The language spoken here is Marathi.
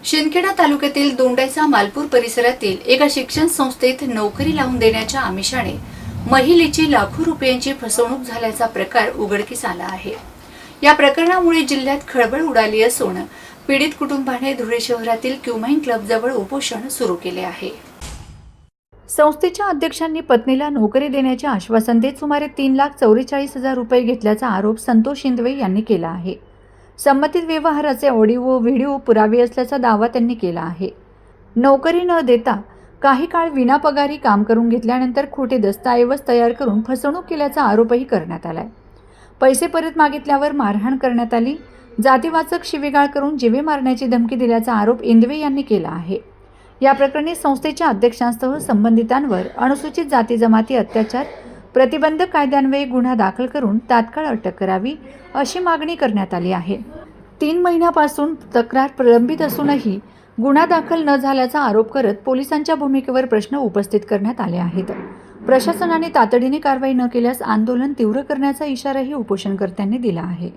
शिंदखेडा तालुक्यातील दोंडाईचा मालपूर परिसरातील एका शिक्षण संस्थेत नोकरी लावून देण्याच्या आमिषाने महिलेची लाखो रुपयांची फसवणूक झाल्याचा प्रकार उघडकीस आला आहे। या प्रकरणामुळे जिल्ह्यात खळबळ उडाली असून पीडित कुटुंबाने धुळे शहरातील क्युमाइन क्लब जवळ उपोषण सुरू केले आहे। संस्थेच्या अध्यक्षांनी पत्नीला नोकरी देण्याचे आश्वासन देत सुमारे 3,44,000 रुपये घेतल्याचा आरोप संतोष शिंदवे यांनी केला आहे। संबंधित व्यवहाराचे ऑडिओ व व्हिडिओ पुरावे असल्याचा दावा त्यांनी केला आहे। नोकरी न देता काही काळ विनापगारी काम करून घेतल्यानंतर खोटे दस्तऐवज तयार करून फसवणूक केल्याचा आरोपही करण्यात आलाय। पैसे परत मागितल्यावर मारहाण करण्यात आली, जातीवाचक शिवीगाळ करून जीवे मारण्याची धमकी दिल्याचा आरोप इंदवे यांनी केला आहे। या प्रकरणी संस्थेच्या अध्यक्षांसह संबंधितांवर अनुसूचित जाती जमाती अत्याचार प्रतिबंधक कायद्यान्वये गुन्हा दाखल करून तात्काळ अटक करावी अशी मागणी करण्यात आली आहे। 3 महिन्यापासून तक्रार प्रलंबित असूनही गुन्हा दाखल न झाल्याचा आरोप करत पोलिसांच्या भूमिकेवर प्रश्न उपस्थित करण्यात आले आहेत। प्रशासनाने तातडीने कारवाई न केल्यास आंदोलन तीव्र करण्याचा इशाराही उपोषणकर्त्यांनी दिला आहे।